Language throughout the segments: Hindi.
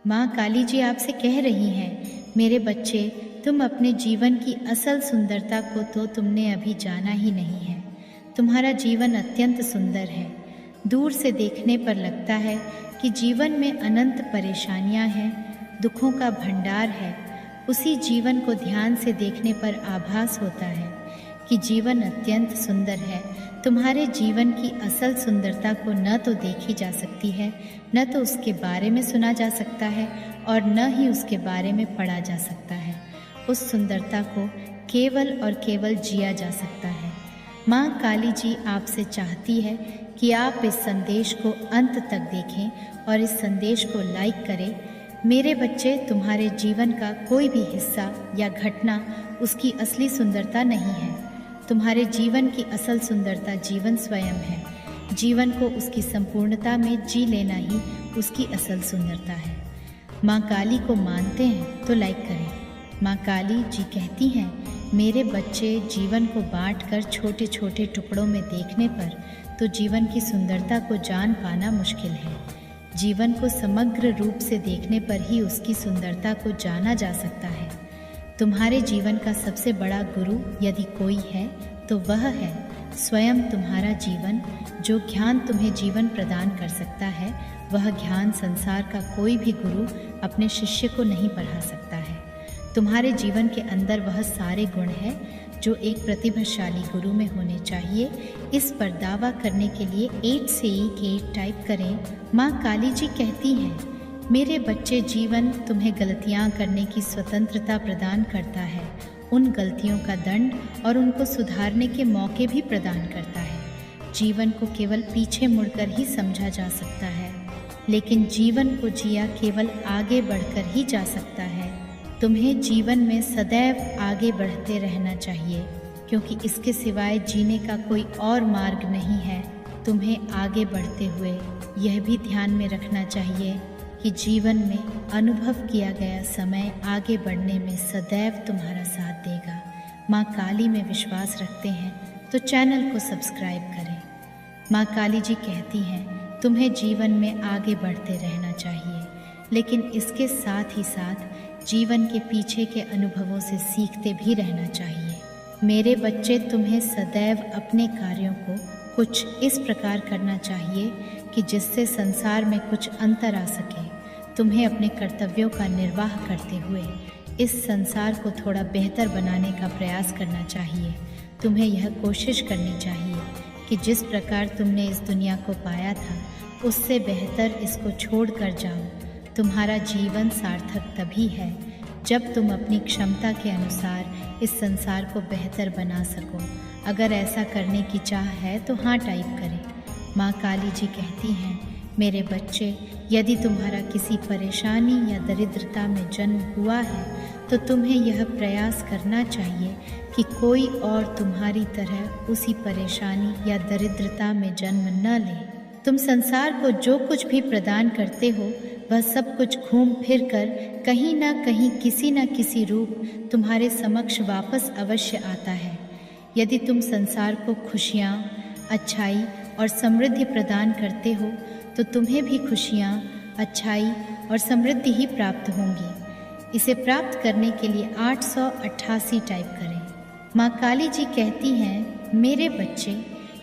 माँ काली जी आपसे कह रही हैं, मेरे बच्चे, तुम अपने जीवन की असल सुंदरता को तो तुमने अभी जाना ही नहीं है। तुम्हारा जीवन अत्यंत सुंदर है। दूर से देखने पर लगता है कि जीवन में अनंत परेशानियां हैं, दुखों का भंडार है। उसी जीवन को ध्यान से देखने पर आभास होता है कि जीवन अत्यंत सुंदर है। तुम्हारे जीवन की असल सुंदरता को न तो देखी जा सकती है, न तो उसके बारे में सुना जा सकता है और न ही उसके बारे में पढ़ा जा सकता है। उस सुंदरता को केवल और केवल जिया जा सकता है। माँ काली जी आपसे चाहती है कि आप इस संदेश को अंत तक देखें और इस संदेश को लाइक करें। मेरे बच्चे, तुम्हारे जीवन का कोई भी हिस्सा या घटना उसकी असली सुंदरता नहीं है। तुम्हारे जीवन की असल सुंदरता जीवन स्वयं है। जीवन को उसकी संपूर्णता में जी लेना ही उसकी असल सुंदरता है। माँ काली को मानते हैं तो लाइक करें। माँ काली जी कहती हैं, मेरे बच्चे, जीवन को बांटकर छोटे छोटे टुकड़ों में देखने पर तो जीवन की सुंदरता को जान पाना मुश्किल है। जीवन को समग्र रूप से देखने पर ही उसकी सुंदरता को जाना जा सकता है। तुम्हारे जीवन का सबसे बड़ा गुरु यदि कोई है तो वह है स्वयं तुम्हारा जीवन। जो ज्ञान तुम्हें जीवन प्रदान कर सकता है, वह ज्ञान संसार का कोई भी गुरु अपने शिष्य को नहीं पढ़ा सकता है। तुम्हारे जीवन के अंदर वह सारे गुण हैं जो एक प्रतिभाशाली गुरु में होने चाहिए। इस पर दावा करने के लिए 8 से 8 टाइप करें। माँ काली जी कहती हैं, मेरे बच्चे, जीवन तुम्हें गलतियाँ करने की स्वतंत्रता प्रदान करता है। उन गलतियों का दंड और उनको सुधारने के मौके भी प्रदान करता है। जीवन को केवल पीछे मुड़कर ही समझा जा सकता है, लेकिन जीवन को जिया केवल आगे बढ़कर ही जा सकता है। तुम्हें जीवन में सदैव आगे बढ़ते रहना चाहिए, क्योंकि इसके सिवाय जीने का कोई और मार्ग नहीं है। तुम्हें आगे बढ़ते हुए यह भी ध्यान में रखना चाहिए कि जीवन में अनुभव किया गया समय आगे बढ़ने में सदैव तुम्हारा साथ देगा। माँ काली में विश्वास रखते हैं तो चैनल को सब्सक्राइब करें। माँ काली जी कहती हैं, तुम्हें जीवन में आगे बढ़ते रहना चाहिए, लेकिन इसके साथ ही साथ जीवन के पीछे के अनुभवों से सीखते भी रहना चाहिए। मेरे बच्चे, तुम्हें सदैव अपने कार्यों को कुछ इस प्रकार करना चाहिए कि जिससे संसार में कुछ अंतर आ सके। तुम्हें अपने कर्तव्यों का निर्वाह करते हुए इस संसार को थोड़ा बेहतर बनाने का प्रयास करना चाहिए। तुम्हें यह कोशिश करनी चाहिए कि जिस प्रकार तुमने इस दुनिया को पाया था, उससे बेहतर इसको छोड़ कर जाओ। तुम्हारा जीवन सार्थक तभी है जब तुम अपनी क्षमता के अनुसार इस संसार को बेहतर बना सको। अगर ऐसा करने की चाह है तो हाँ टाइप करें। माँ काली जी कहती हैं, मेरे बच्चे, यदि तुम्हारा किसी परेशानी या दरिद्रता में जन्म हुआ है तो तुम्हें यह प्रयास करना चाहिए कि कोई और तुम्हारी तरह उसी परेशानी या दरिद्रता में जन्म न ले। तुम संसार को जो कुछ भी प्रदान करते हो, वह सब कुछ घूम फिर कर कहीं ना कहीं किसी न किसी रूप तुम्हारे समक्ष वापस अवश्य आता है। यदि तुम संसार को खुशियाँ, अच्छाई और समृद्धि प्रदान करते हो तो तुम्हें भी खुशियाँ, अच्छाई और समृद्धि ही प्राप्त होंगी। इसे प्राप्त करने के लिए 888 टाइप करें। माँ काली जी कहती हैं, मेरे बच्चे,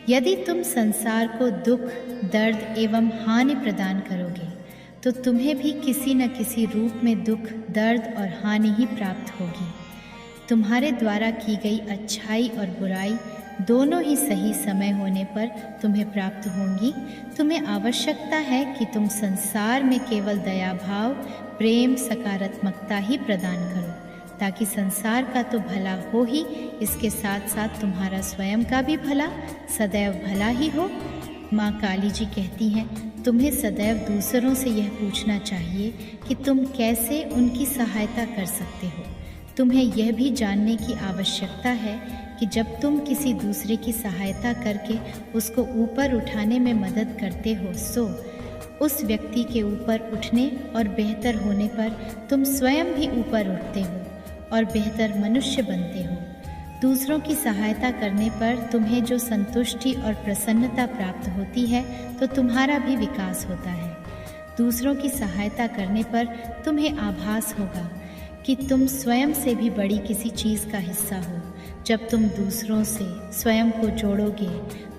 यदि तुम संसार को दुख, दर्द एवं हानि प्रदान करोगे तो तुम्हें भी किसी न किसी रूप में दुख, दर्द और हानि ही प्राप्त होगी। तुम्हारे द्वारा की गई अच्छाई और बुराई दोनों ही सही समय होने पर तुम्हें प्राप्त होंगी। तुम्हें आवश्यकता है कि तुम संसार में केवल दया भाव, प्रेम, सकारात्मकता ही प्रदान करो, ताकि संसार का तो भला हो ही, इसके साथ साथ तुम्हारा स्वयं का भी भला सदैव भला ही हो। माँ काली जी कहती हैं, तुम्हें सदैव दूसरों से यह पूछना चाहिए कि तुम कैसे उनकी सहायता कर सकते हो। तुम्हें यह भी जानने की आवश्यकता है कि जब तुम किसी दूसरे की सहायता करके उसको ऊपर उठाने में मदद करते हो, सो उस व्यक्ति के ऊपर उठने और बेहतर होने पर तुम स्वयं भी ऊपर उठते हो और बेहतर मनुष्य बनते हो। दूसरों की सहायता करने पर तुम्हें जो संतुष्टि और प्रसन्नता प्राप्त होती है, तो तुम्हारा भी विकास होता है। दूसरों की सहायता करने पर तुम्हें आभास होगा कि तुम स्वयं से भी बड़ी किसी चीज़ का हिस्सा हो। जब तुम दूसरों से स्वयं को जोड़ोगे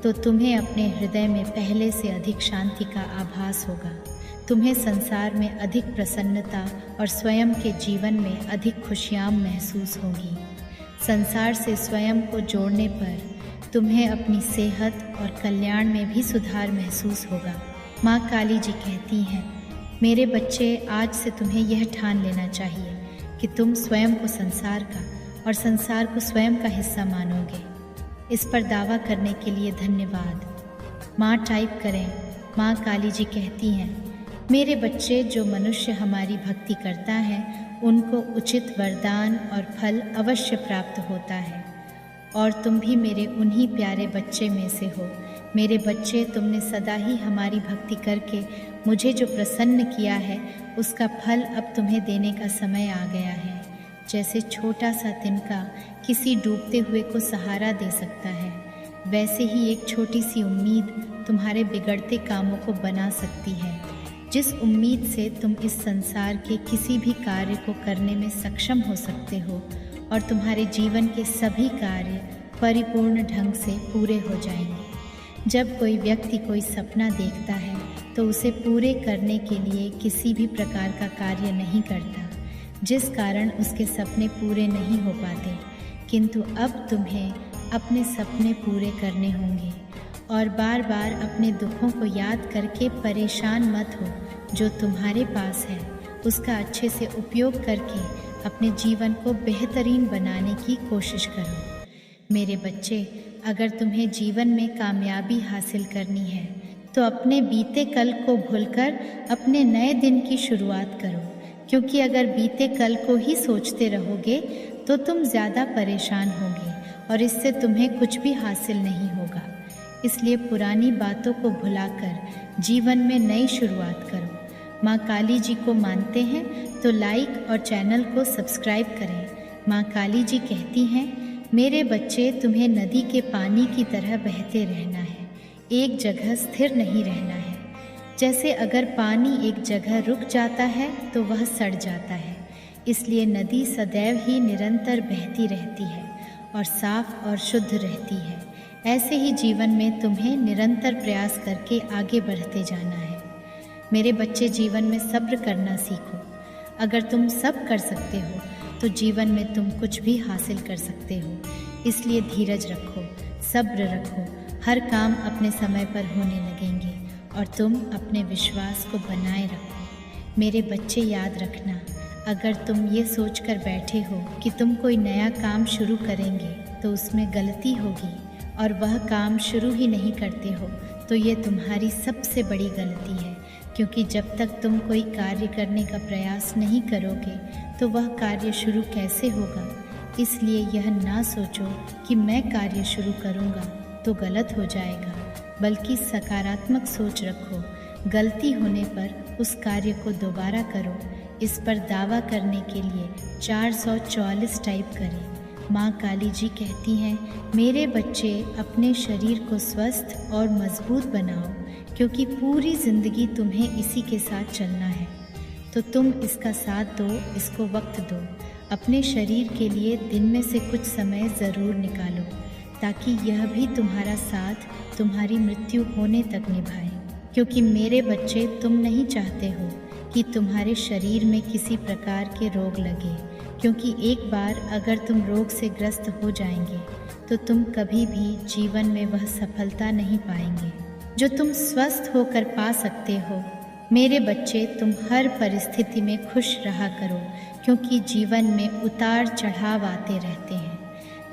तो तुम्हें अपने हृदय में पहले से अधिक शांति का आभास होगा। तुम्हें संसार में अधिक प्रसन्नता और स्वयं के जीवन में अधिक खुशियाँ महसूस होंगी। संसार से स्वयं को जोड़ने पर तुम्हें अपनी सेहत और कल्याण में भी सुधार महसूस होगा। माँ काली जी कहती हैं, मेरे बच्चे, आज से तुम्हें यह ठान लेना चाहिए कि तुम स्वयं को संसार का और संसार को स्वयं का हिस्सा मानोगे। इस पर दावा करने के लिए धन्यवाद। माँ टाइप करें। माँ काली जी कहती हैं, मेरे बच्चे, जो मनुष्य हमारी भक्ति करता है उनको उचित वरदान और फल अवश्य प्राप्त होता है, और तुम भी मेरे उन्हीं प्यारे बच्चे में से हो। मेरे बच्चे, तुमने सदा ही हमारी भक्ति करके मुझे जो प्रसन्न किया है उसका फल अब तुम्हें देने का समय आ गया है। जैसे छोटा सा तिनका किसी डूबते हुए को सहारा दे सकता है, वैसे ही एक छोटी सी उम्मीद तुम्हारे बिगड़ते कामों को बना सकती है। जिस उम्मीद से तुम इस संसार के किसी भी कार्य को करने में सक्षम हो सकते हो और तुम्हारे जीवन के सभी कार्य परिपूर्ण ढंग से पूरे हो जाएंगे। जब कोई व्यक्ति कोई सपना देखता है तो उसे पूरे करने के लिए किसी भी प्रकार का कार्य नहीं करता, जिस कारण उसके सपने पूरे नहीं हो पाते। किंतु अब तुम्हें अपने सपने पूरे करने होंगे, और बार बार अपने दुखों को याद करके परेशान मत हो। जो तुम्हारे पास है उसका अच्छे से उपयोग करके अपने जीवन को बेहतरीन बनाने की कोशिश करो। मेरे बच्चे, अगर तुम्हें जीवन में कामयाबी हासिल करनी है तो अपने बीते कल को भूलकर अपने नए दिन की शुरुआत करो, क्योंकि अगर बीते कल को ही सोचते रहोगे तो तुम ज़्यादा परेशान होगे और इससे तुम्हें कुछ भी हासिल नहीं होगा। इसलिए पुरानी बातों को भुलाकर जीवन में नई शुरुआत करो। माँ काली जी को मानते हैं तो लाइक और चैनल को सब्सक्राइब करें। माँ काली जी कहती हैं, मेरे बच्चे, तुम्हें नदी के पानी की तरह बहते रहना है, एक जगह स्थिर नहीं रहना है। जैसे अगर पानी एक जगह रुक जाता है तो वह सड़ जाता है, इसलिए नदी सदैव ही निरंतर बहती रहती है और साफ और शुद्ध रहती है। ऐसे ही जीवन में तुम्हें निरंतर प्रयास करके आगे बढ़ते जाना है। मेरे बच्चे, जीवन में सब्र करना सीखो। अगर तुम सब कर सकते हो तो जीवन में तुम कुछ भी हासिल कर सकते हो। इसलिए धीरज रखो, सब्र रखो। हर काम अपने समय पर होने लगेंगे और तुम अपने विश्वास को बनाए रखो। मेरे बच्चे, याद रखना, अगर तुम ये सोचकर बैठे हो कि तुम कोई नया काम शुरू करेंगे तो उसमें गलती होगी और वह काम शुरू ही नहीं करते हो तो ये तुम्हारी सबसे बड़ी गलती है, क्योंकि जब तक तुम कोई कार्य करने का प्रयास नहीं करोगे तो वह कार्य शुरू कैसे होगा। इसलिए यह ना सोचो कि मैं कार्य शुरू करूँगा तो गलत हो जाएगा, बल्कि सकारात्मक सोच रखो। गलती होने पर उस कार्य को दोबारा करो। इस पर दावा करने के लिए 444 टाइप करें। माँ काली जी कहती हैं, मेरे बच्चे, अपने शरीर को स्वस्थ और मजबूत बनाओ, क्योंकि पूरी ज़िंदगी तुम्हें इसी के साथ चलना है। तो तुम इसका साथ दो, इसको वक्त दो। अपने शरीर के लिए दिन में से कुछ समय ज़रूर निकालो, ताकि यह भी तुम्हारा साथ तुम्हारी मृत्यु होने तक निभाए। क्योंकि मेरे बच्चे, तुम नहीं चाहते हो कि तुम्हारे शरीर में किसी प्रकार के रोग लगे, क्योंकि एक बार अगर तुम रोग से ग्रस्त हो जाएंगे तो तुम कभी भी जीवन में वह सफलता नहीं पाएंगे जो तुम स्वस्थ होकर पा सकते हो। मेरे बच्चे, तुम हर परिस्थिति में खुश रहा करो, क्योंकि जीवन में उतार चढ़ाव आते रहते हैं।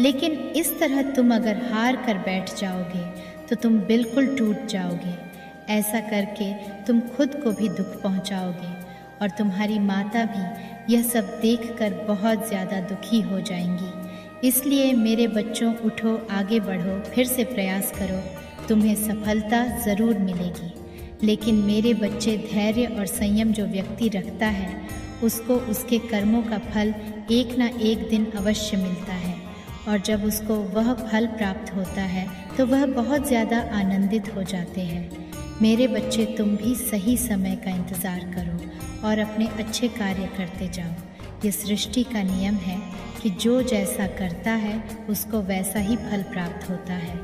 लेकिन इस तरह तुम अगर हार कर बैठ जाओगे तो तुम बिल्कुल टूट जाओगे। ऐसा करके तुम खुद को भी दुख पहुंचाओगे और तुम्हारी माता भी यह सब देखकर बहुत ज़्यादा दुखी हो जाएंगी। इसलिए मेरे बच्चों, उठो, आगे बढ़ो, फिर से प्रयास करो, तुम्हें सफलता ज़रूर मिलेगी। लेकिन मेरे बच्चे, धैर्य और संयम जो व्यक्ति रखता है उसको उसके कर्मों का फल एक ना एक दिन अवश्य मिलता है, और जब उसको वह फल प्राप्त होता है तो वह बहुत ज़्यादा आनंदित हो जाते हैं। मेरे बच्चे, तुम भी सही समय का इंतज़ार करो और अपने अच्छे कार्य करते जाओ। ये सृष्टि का नियम है कि जो जैसा करता है उसको वैसा ही फल प्राप्त होता है।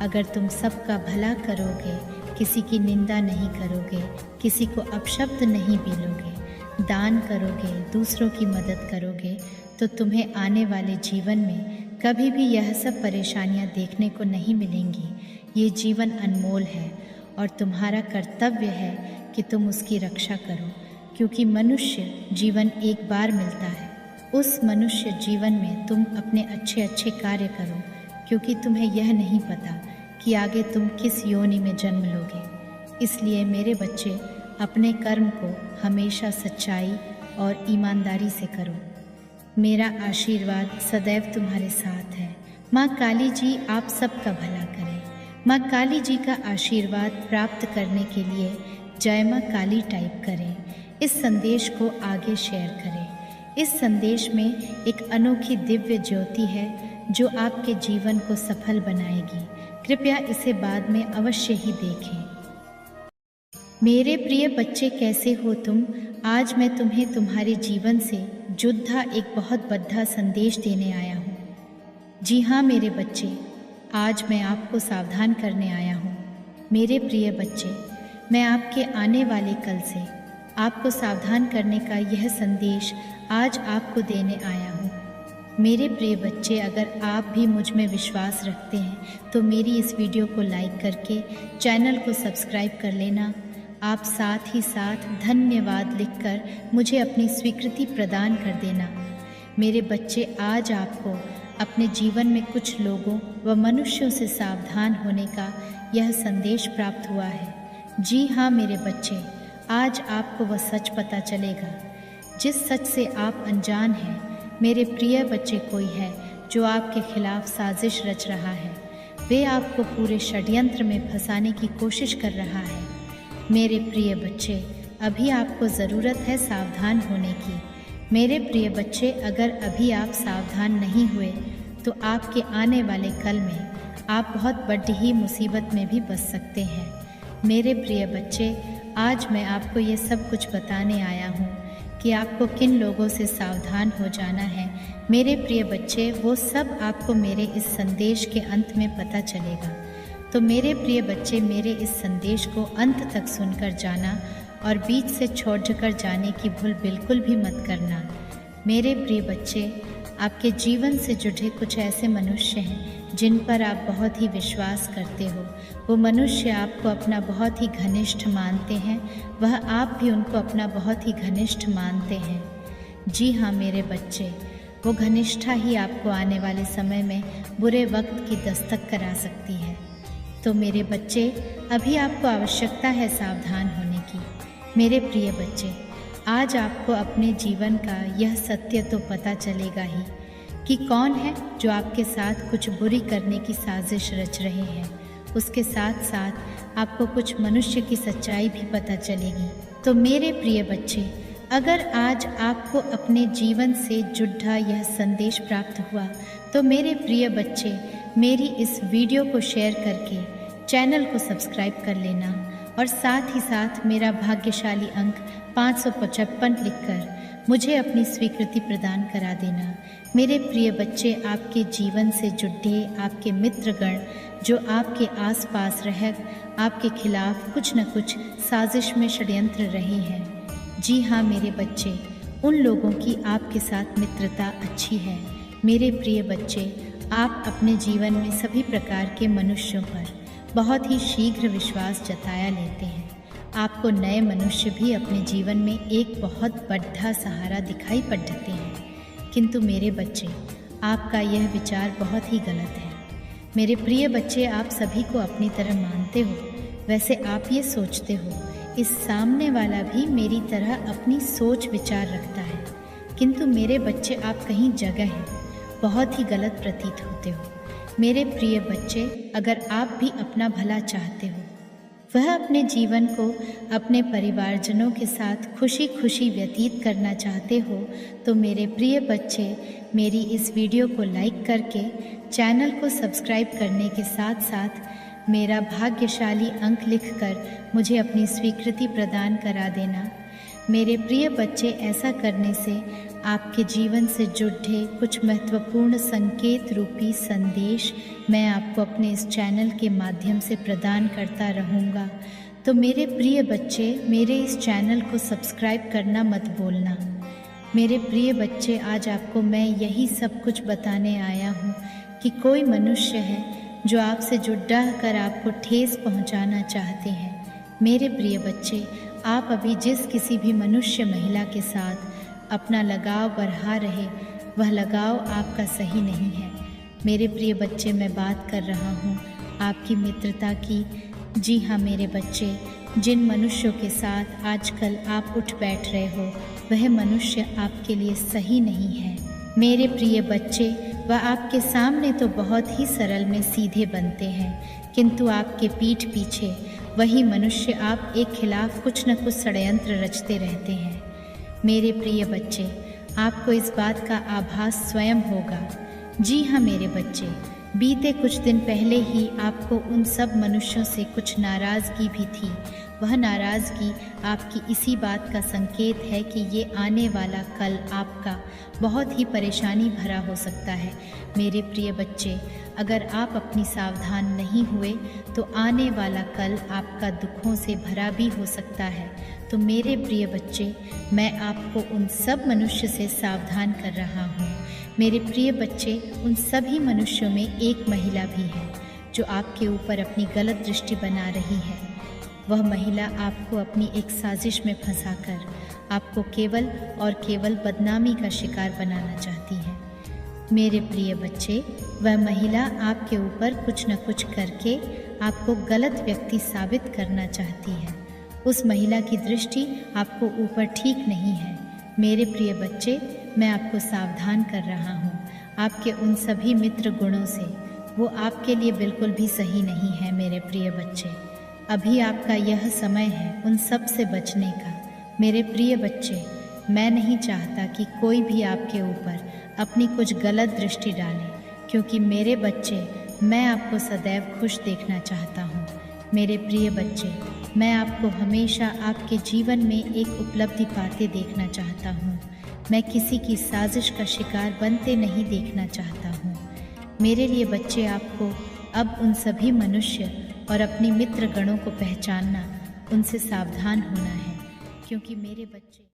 अगर तुम सबका भला करोगे, किसी की निंदा नहीं करोगे, किसी को अपशब्द नहीं बोलोगे, दान करोगे, दूसरों की मदद करोगे, तो तुम्हें आने वाले जीवन में कभी भी यह सब परेशानियां देखने को नहीं मिलेंगी। ये जीवन अनमोल है और तुम्हारा कर्तव्य है कि तुम उसकी रक्षा करो, क्योंकि मनुष्य जीवन एक बार मिलता है। उस मनुष्य जीवन में तुम अपने अच्छे अच्छे कार्य करो, क्योंकि तुम्हें यह नहीं पता कि आगे तुम किस योनि में जन्म लोगे। इसलिए मेरे बच्चे, अपने कर्म को हमेशा सच्चाई और ईमानदारी से करो। मेरा आशीर्वाद सदैव तुम्हारे साथ है। माँ काली जी आप सबका भला करें। माँ काली जी का आशीर्वाद प्राप्त करने के लिए जय माँ काली टाइप करें। इस संदेश को आगे शेयर करें। इस संदेश में एक अनोखी दिव्य ज्योति है जो आपके जीवन को सफल बनाएगी। कृपया इसे बाद में अवश्य ही देखें। मेरे प्रिय बच्चे, कैसे हो तुम? आज मैं तुम्हें तुम्हारे जीवन से जुड़ा एक बहुत बड़ा संदेश देने आया हूँ। जी हाँ मेरे बच्चे, आज मैं आपको सावधान करने आया हूँ। मेरे प्रिय बच्चे, मैं आपके आने वाले कल से आपको सावधान करने का यह संदेश आज आपको देने आया हूँ। मेरे प्रिय बच्चे, अगर आप भी मुझ में विश्वास रखते हैं तो मेरी इस वीडियो को लाइक करके चैनल को सब्सक्राइब कर लेना। आप साथ ही साथ धन्यवाद लिखकर मुझे अपनी स्वीकृति प्रदान कर देना। मेरे बच्चे, आज आपको अपने जीवन में कुछ लोगों व मनुष्यों से सावधान होने का यह संदेश प्राप्त हुआ है। जी हाँ मेरे बच्चे, आज आपको वह सच पता चलेगा जिस सच से आप अनजान हैं। मेरे प्रिय बच्चे, कोई है जो आपके खिलाफ साजिश रच रहा है। वे आपको पूरे षड्यंत्र में फंसाने की कोशिश कर रहा है। मेरे प्रिय बच्चे, अभी आपको ज़रूरत है सावधान होने की। मेरे प्रिय बच्चे, अगर अभी आप सावधान नहीं हुए तो आपके आने वाले कल में आप बहुत बड़ी ही मुसीबत में भी फंस सकते हैं। मेरे प्रिय बच्चे, आज मैं आपको ये सब कुछ बताने आया हूँ कि आपको किन लोगों से सावधान हो जाना है। मेरे प्रिय बच्चे, वो सब आपको मेरे इस संदेश के अंत में पता चलेगा। तो मेरे प्रिय बच्चे, मेरे इस संदेश को अंत तक सुनकर जाना और बीच से छोड़कर जाने की भूल बिल्कुल भी मत करना। मेरे प्रिय बच्चे, आपके जीवन से जुड़े कुछ ऐसे मनुष्य हैं जिन पर आप बहुत ही विश्वास करते हो। वो मनुष्य आपको अपना बहुत ही घनिष्ठ मानते हैं, वह आप भी उनको अपना बहुत ही घनिष्ठ मानते हैं। जी हाँ मेरे बच्चे, वो घनिष्ठता ही आपको आने वाले समय में बुरे वक्त की दस्तक करा सकती है। तो मेरे बच्चे, अभी आपको आवश्यकता है सावधान होने की। मेरे प्रिय बच्चे, आज आपको अपने जीवन का यह सत्य तो पता चलेगा ही कि कौन है जो आपके साथ कुछ बुरी करने की साजिश रच रहे हैं। उसके साथ साथ आपको कुछ मनुष्य की सच्चाई भी पता चलेगी। तो मेरे प्रिय बच्चे, अगर आज आपको अपने जीवन से जुड़ा यह संदेश प्राप्त हुआ तो मेरे प्रिय बच्चे, मेरी इस वीडियो को शेयर करके चैनल को सब्सक्राइब कर लेना और साथ ही साथ मेरा भाग्यशाली अंक 555 लिखकर मुझे अपनी स्वीकृति प्रदान करा देना। मेरे प्रिय बच्चे, आपके जीवन से जुड़े आपके मित्रगण जो आपके आसपास रह आपके खिलाफ कुछ न कुछ साजिश में षड्यंत्र रहे हैं। जी हाँ मेरे बच्चे, उन लोगों की आपके साथ मित्रता अच्छी है। मेरे प्रिय बच्चे, आप अपने जीवन में सभी प्रकार के मनुष्यों पर बहुत ही शीघ्र विश्वास जताया लेते हैं। आपको नए मनुष्य भी अपने जीवन में एक बहुत बड़ा सहारा दिखाई पड़ते हैं, किंतु मेरे बच्चे, आपका यह विचार बहुत ही गलत है। मेरे प्रिय बच्चे, आप सभी को अपनी तरह मानते हो, वैसे आप ये सोचते हो इस सामने वाला भी मेरी तरह अपनी सोच विचार रखता है, किंतु मेरे बच्चे, आप कहीं जगह हैं बहुत ही गलत प्रतीत होते हो। मेरे प्रिय बच्चे, अगर आप भी अपना भला चाहते हो, वह अपने जीवन को अपने परिवारजनों के साथ खुशी खुशी व्यतीत करना चाहते हो, तो मेरे प्रिय बच्चे, मेरी इस वीडियो को लाइक करके चैनल को सब्सक्राइब करने के साथ साथ मेरा भाग्यशाली अंक लिखकर मुझे अपनी स्वीकृति प्रदान करा देना। मेरे प्रिय बच्चे, ऐसा करने से आपके जीवन से जुड़े कुछ महत्वपूर्ण संकेत रूपी संदेश मैं आपको अपने इस चैनल के माध्यम से प्रदान करता रहूँगा। तो मेरे प्रिय बच्चे, मेरे इस चैनल को सब्सक्राइब करना मत भूलना। मेरे प्रिय बच्चे, आज आपको मैं यही सब कुछ बताने आया हूँ कि कोई मनुष्य है जो आपसे जुड़ कर आपको ठेस पहुँचाना चाहते हैं। मेरे प्रिय बच्चे, आप अभी जिस किसी भी मनुष्य महिला के साथ अपना लगाव बढ़ा रहे, वह लगाव आपका सही नहीं है। मेरे प्रिय बच्चे, मैं बात कर रहा हूँ आपकी मित्रता की। जी हाँ मेरे बच्चे, जिन मनुष्यों के साथ आजकल आप उठ बैठ रहे हो, वह मनुष्य आपके लिए सही नहीं है। मेरे प्रिय बच्चे, वह आपके सामने तो बहुत ही सरल में सीधे बनते हैं, किंतु आपके पीठ पीछे वही मनुष्य आप एक खिलाफ कुछ न कुछ षड्यंत्र रचते रहते हैं। मेरे प्रिय बच्चे, आपको इस बात का आभास स्वयं होगा। जी हाँ मेरे बच्चे, बीते कुछ दिन पहले ही आपको उन सब मनुष्यों से कुछ नाराज़गी भी थी। वह नाराज़गी आपकी इसी बात का संकेत है कि ये आने वाला कल आपका बहुत ही परेशानी भरा हो सकता है। मेरे प्रिय बच्चे, अगर आप अपनी सावधान नहीं हुए तो आने वाला कल आपका दुखों से भरा भी हो सकता है। तो मेरे प्रिय बच्चे, मैं आपको उन सब मनुष्य से सावधान कर रहा हूँ। मेरे प्रिय बच्चे, उन सभी मनुष्यों में एक महिला भी है जो आपके ऊपर अपनी गलत दृष्टि बना रही है। वह महिला आपको अपनी एक साजिश में फंसाकर आपको केवल और केवल बदनामी का शिकार बनाना चाहती है। मेरे प्रिय बच्चे, वह महिला आपके ऊपर कुछ न कुछ करके आपको गलत व्यक्ति साबित करना चाहती है। उस महिला की दृष्टि आपको ऊपर ठीक नहीं है। मेरे प्रिय बच्चे, मैं आपको सावधान कर रहा हूँ आपके उन सभी मित्र गुणों से। वो आपके लिए बिल्कुल भी सही नहीं है। मेरे प्रिय बच्चे, अभी आपका यह समय है उन सब से बचने का। मेरे प्रिय बच्चे, मैं नहीं चाहता कि कोई भी आपके ऊपर अपनी कुछ गलत दृष्टि डाले, क्योंकि मेरे बच्चे, मैं आपको सदैव खुश देखना चाहता हूँ। मेरे प्रिय बच्चे, मैं आपको हमेशा आपके जीवन में एक उपलब्धि पाते देखना चाहता हूँ। मैं किसी की साजिश का शिकार बनते नहीं देखना चाहता हूँ। मेरे लिए बच्चे, आपको अब उन सभी मनुष्य और अपनी मित्र गणों को पहचानना, उनसे सावधान होना है, क्योंकि मेरे बच्चे